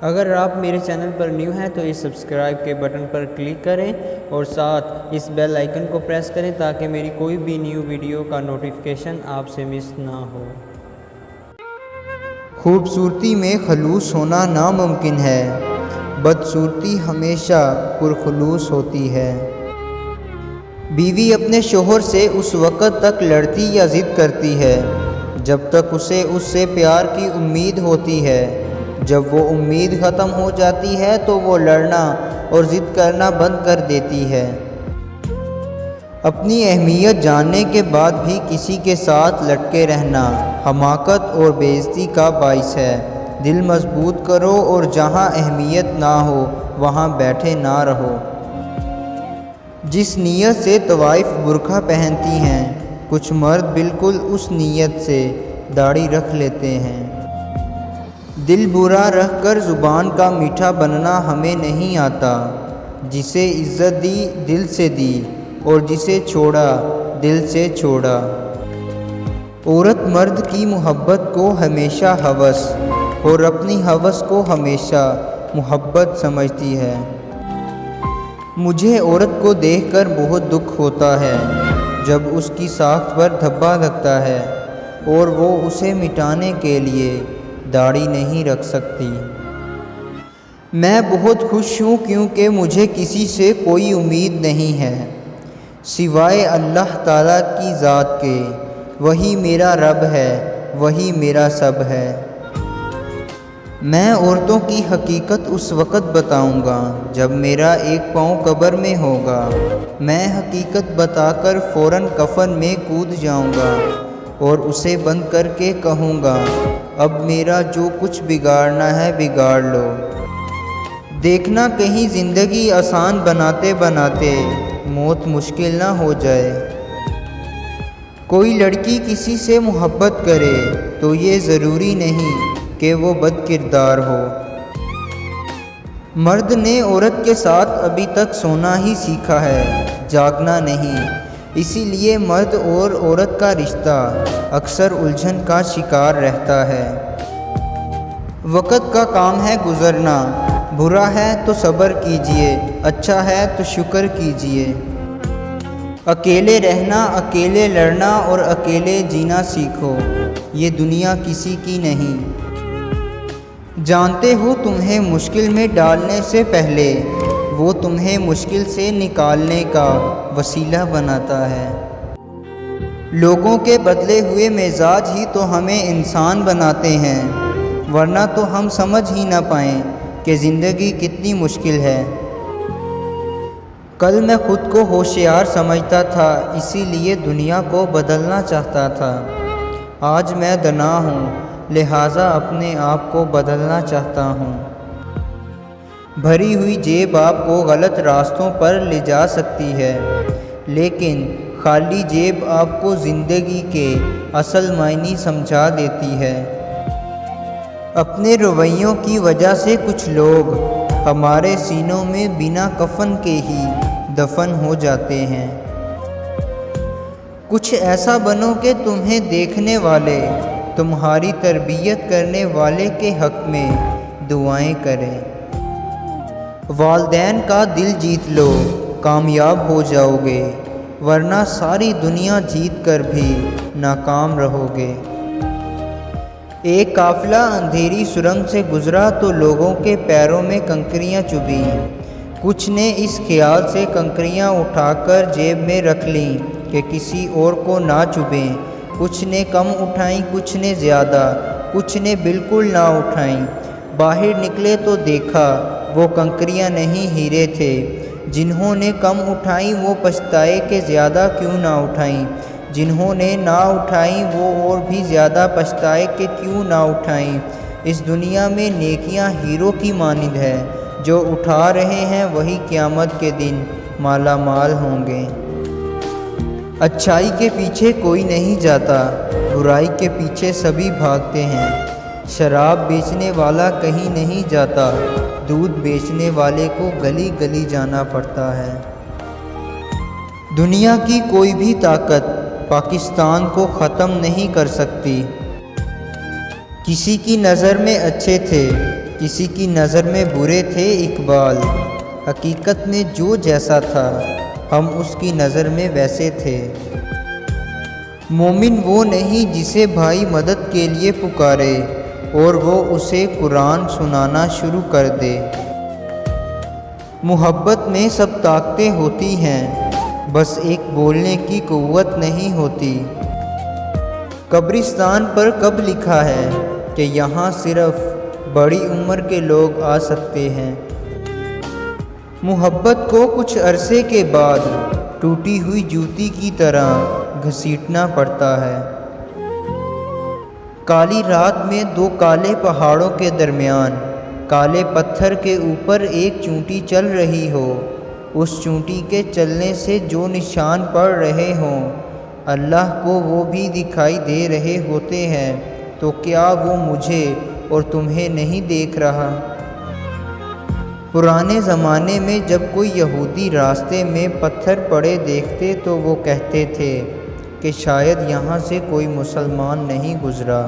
اگر آپ میرے چینل پر نیو ہیں تو اس سبسکرائب کے بٹن پر کلک کریں اور ساتھ اس بیل آئیکن کو پریس کریں تاکہ میری کوئی بھی نیو ویڈیو کا نوٹیفیکیشن آپ سے مس نہ ہو۔ خوبصورتی میں خلوص ہونا ناممکن ہے، بدصورتی ہمیشہ پرخلوص ہوتی ہے۔ بیوی اپنے شوہر سے اس وقت تک لڑتی یا ضد کرتی ہے جب تک اسے اس سے پیار کی امید ہوتی ہے۔ جب وہ امید ختم ہو جاتی ہے تو وہ لڑنا اور ضد کرنا بند کر دیتی ہے۔ اپنی اہمیت جاننے کے بعد بھی کسی کے ساتھ لٹکے رہنا حماقت اور بے عزتی کا باعث ہے۔ دل مضبوط کرو اور جہاں اہمیت نہ ہو وہاں بیٹھے نہ رہو۔ جس نیت سے طوائف برقع پہنتی ہیں، کچھ مرد بالکل اس نیت سے داڑھی رکھ لیتے ہیں۔ دل برا رکھ کر زبان کا میٹھا بننا ہمیں نہیں آتا۔ جسے عزت دی دل سے دی اور جسے چھوڑا دل سے چھوڑا۔ عورت مرد کی محبت کو ہمیشہ ہوس اور اپنی ہوس کو ہمیشہ محبت سمجھتی ہے۔ مجھے عورت کو دیکھ کر بہت دکھ ہوتا ہے جب اس کی ساکھ پر دھبا لگتا ہے اور وہ اسے مٹانے کے لیے داڑھی نہیں رکھ سکتی۔ میں بہت خوش ہوں کیونکہ مجھے کسی سے کوئی امید نہیں ہے سوائے اللہ تعالیٰ کی ذات کے۔ وہی میرا رب ہے، وہی میرا سب ہے۔ میں عورتوں کی حقیقت اس وقت بتاؤں گا جب میرا ایک پاؤں قبر میں ہوگا۔ میں حقیقت بتا کر فوراً کفن میں کود جاؤں گا اور اسے بند کر کے کہوں گا اب میرا جو کچھ بگاڑنا ہے بگاڑ لو۔ دیکھنا کہیں زندگی آسان بناتے بناتے موت مشکل نہ ہو جائے۔ کوئی لڑکی کسی سے محبت کرے تو یہ ضروری نہیں کہ وہ بد کردار ہو۔ مرد نے عورت کے ساتھ ابھی تک سونا ہی سیکھا ہے، جاگنا نہیں۔ اسی لیے مرد اور عورت کا رشتہ اکثر الجھن کا شکار رہتا ہے۔ وقت کا کام ہے گزرنا، برا ہے تو صبر کیجیے، اچھا ہے تو شکر کیجیے۔ اکیلے رہنا، اکیلے لڑنا اور اکیلے جینا سیکھو، یہ دنیا کسی کی نہیں۔ جانتے ہو تمہیں مشکل میں ڈالنے سے پہلے وہ تمہیں مشکل سے نکالنے کا وسیلہ بناتا ہے۔ لوگوں کے بدلے ہوئے مزاج ہی تو ہمیں انسان بناتے ہیں، ورنہ تو ہم سمجھ ہی نہ پائیں کہ زندگی کتنی مشکل ہے۔ کل میں خود کو ہوشیار سمجھتا تھا، اسی لیے دنیا کو بدلنا چاہتا تھا۔ آج میں دانا ہوں، لہٰذا اپنے آپ کو بدلنا چاہتا ہوں۔ بھری ہوئی جیب آپ کو غلط راستوں پر لے جا سکتی ہے، لیکن خالی جیب آپ کو زندگی کے اصل معنی سمجھا دیتی ہے۔ اپنے رویوں کی وجہ سے کچھ لوگ ہمارے سینوں میں بنا کفن کے ہی دفن ہو جاتے ہیں۔ کچھ ایسا بنو کہ تمہیں دیکھنے والے تمہاری تربیت کرنے والے کے حق میں دعائیں کریں۔ والدین کا دل جیت لو، کامیاب ہو جاؤ گے، ورنہ ساری دنیا جیت کر بھی ناکام رہو گے۔ ایک قافلہ اندھیری سرنگ سے گزرا تو لوگوں کے پیروں میں کنکریاں چبھیں۔ کچھ نے اس خیال سے کنکریاں اٹھا کر جیب میں رکھ لیں کہ کسی اور کو نہ چبھیں۔ کچھ نے کم اٹھائیں، کچھ نے زیادہ، کچھ نے بالکل نہ اٹھائیں۔ باہر نکلے تو دیکھا وہ کنکریاں نہیں ہیرے تھے۔ جنہوں نے کم اٹھائیں وہ پچھتائے کہ زیادہ کیوں نہ اٹھائیں۔ جنہوں نے نہ اٹھائیں وہ اور بھی زیادہ پچھتائے کہ کیوں نہ اٹھائیں۔ اس دنیا میں نیکیاں ہیروں کی مانند ہے، جو اٹھا رہے ہیں وہی قیامت کے دن مالا مال ہوں گے۔ اچھائی کے پیچھے کوئی نہیں جاتا، برائی کے پیچھے سبھی بھاگتے ہیں۔ شراب بیچنے والا کہیں نہیں جاتا، دودھ بیچنے والے کو گلی گلی جانا پڑتا ہے۔ دنیا کی کوئی بھی طاقت پاکستان کو ختم نہیں کر سکتی۔ کسی کی نظر میں اچھے تھے، کسی کی نظر میں برے تھے اقبال، حقیقت میں جو جیسا تھا ہم اس کی نظر میں ویسے تھے۔ مومن وہ نہیں جسے بھائی مدد کے لیے پکارے اور وہ اسے قرآن سنانا شروع کر دے۔ محبت میں سب طاقتیں ہوتی ہیں، بس ایک بولنے کی قوت نہیں ہوتی۔ قبرستان پر کب لکھا ہے کہ یہاں صرف بڑی عمر کے لوگ آ سکتے ہیں؟ محبت کو کچھ عرصے کے بعد ٹوٹی ہوئی جوتی کی طرح گھسیٹنا پڑتا ہے۔ کالی رات میں دو کالے پہاڑوں کے درمیان کالے پتھر کے اوپر ایک چونٹی چل رہی ہو، اس چونٹی کے چلنے سے جو نشان پڑ رہے ہوں اللہ کو وہ بھی دکھائی دے رہے ہوتے ہیں، تو کیا وہ مجھے اور تمہیں نہیں دیکھ رہا؟ پرانے زمانے میں جب کوئی یہودی راستے میں پتھر پڑے دیکھتے تو وہ کہتے تھے کہ شاید یہاں سے کوئی مسلمان نہیں گزرا۔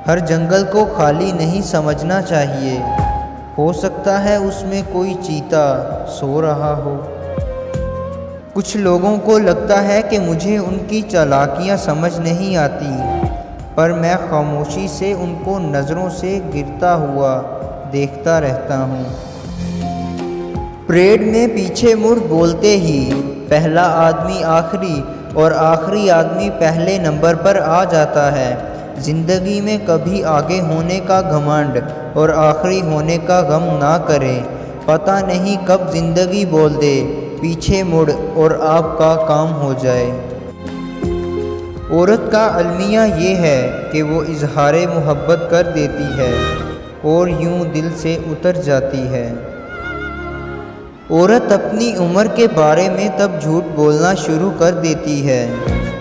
ہر جنگل کو خالی نہیں سمجھنا چاہیے، ہو سکتا ہے اس میں کوئی چیتا سو رہا ہو۔ کچھ لوگوں کو لگتا ہے کہ مجھے ان کی چالاکیاں سمجھ نہیں آتی، پر میں خاموشی سے ان کو نظروں سے گرتا ہوا دیکھتا رہتا ہوں۔ پریڈ میں پیچھے مڑ بولتے ہی پہلا آدمی آخری اور آخری آدمی پہلے نمبر پر آ جاتا ہے۔ زندگی میں کبھی آگے ہونے کا گھمنڈ اور آخری ہونے کا غم نہ کریں، پتہ نہیں کب زندگی بول دے پیچھے مڑ اور آپ کا کام ہو جائے۔ عورت کا المیہ یہ ہے کہ وہ اظہار محبت کر دیتی ہے اور یوں دل سے اتر جاتی ہے۔ عورت اپنی عمر کے بارے میں تب جھوٹ بولنا شروع کر دیتی ہے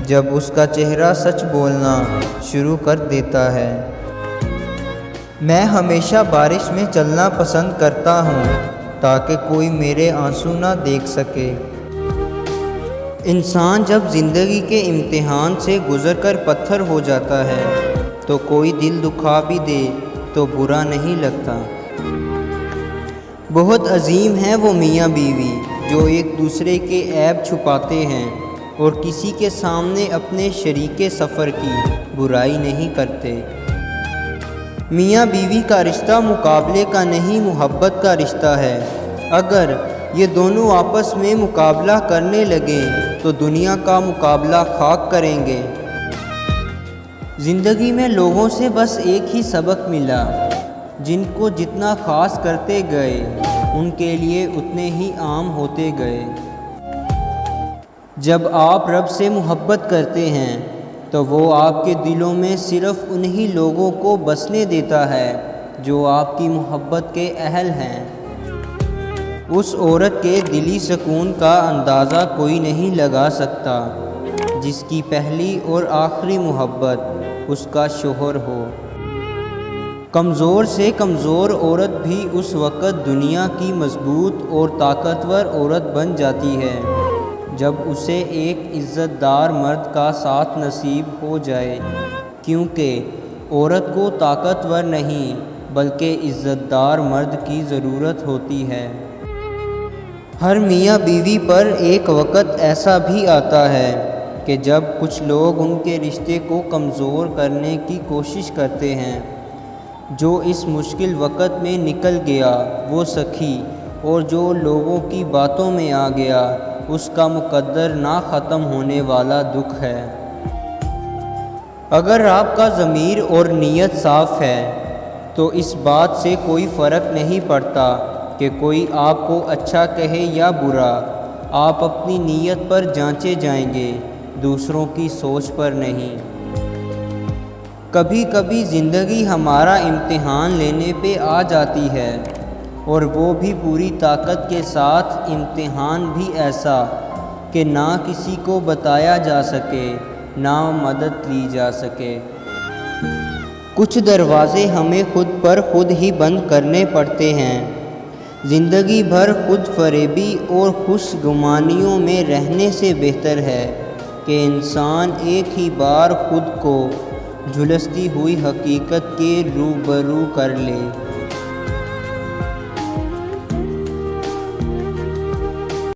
جب اس کا چہرہ سچ بولنا شروع کر دیتا ہے۔ میں ہمیشہ بارش میں چلنا پسند کرتا ہوں تاکہ کوئی میرے آنسو نہ دیکھ سکے۔ انسان جب زندگی کے امتحان سے گزر کر پتھر ہو جاتا ہے تو کوئی دل دکھا بھی دے تو برا نہیں لگتا۔ بہت عظیم ہیں وہ میاں بیوی جو ایک دوسرے کے عیب چھپاتے ہیں اور کسی کے سامنے اپنے شریک سفر کی برائی نہیں کرتے۔ میاں بیوی کا رشتہ مقابلے کا نہیں، محبت کا رشتہ ہے۔ اگر یہ دونوں آپس میں مقابلہ کرنے لگیں تو دنیا کا مقابلہ خاک کریں گے۔ زندگی میں لوگوں سے بس ایک ہی سبق ملا، جن کو جتنا خاص کرتے گئے ان کے لیے اتنے ہی عام ہوتے گئے۔ جب آپ رب سے محبت کرتے ہیں تو وہ آپ کے دلوں میں صرف انہی لوگوں کو بسنے دیتا ہے جو آپ کی محبت کے اہل ہیں۔ اس عورت کے دلی سکون کا اندازہ کوئی نہیں لگا سکتا جس کی پہلی اور آخری محبت اس کا شوہر ہو۔ کمزور سے کمزور عورت بھی اس وقت دنیا کی مضبوط اور طاقتور عورت بن جاتی ہے جب اسے ایک عزت دار مرد کا ساتھ نصیب ہو جائے، کیونکہ عورت کو طاقتور نہیں بلکہ عزت دار مرد کی ضرورت ہوتی ہے۔ ہر میاں بیوی پر ایک وقت ایسا بھی آتا ہے کہ جب کچھ لوگ ان کے رشتے کو کمزور کرنے کی کوشش کرتے ہیں۔ جو اس مشکل وقت میں نکل گیا وہ سخی، اور جو لوگوں کی باتوں میں آ گیا اس کا مقدر نہ ختم ہونے والا دکھ ہے۔ اگر آپ کا ضمیر اور نیت صاف ہے تو اس بات سے کوئی فرق نہیں پڑتا کہ کوئی آپ کو اچھا کہے یا برا، آپ اپنی نیت پر جانچے جائیں گے، دوسروں کی سوچ پر نہیں۔ کبھی کبھی زندگی ہمارا امتحان لینے پہ آ جاتی ہے، اور وہ بھی پوری طاقت کے ساتھ، امتحان بھی ایسا کہ نہ کسی کو بتایا جا سکے نہ مدد لی جا سکے۔ کچھ دروازے ہمیں خود پر خود ہی بند کرنے پڑتے ہیں۔ زندگی بھر خود فریبی اور خوش گمانیوں میں رہنے سے بہتر ہے کہ انسان ایک ہی بار خود کو جھلستی ہوئی حقیقت کے روبرو کر لے۔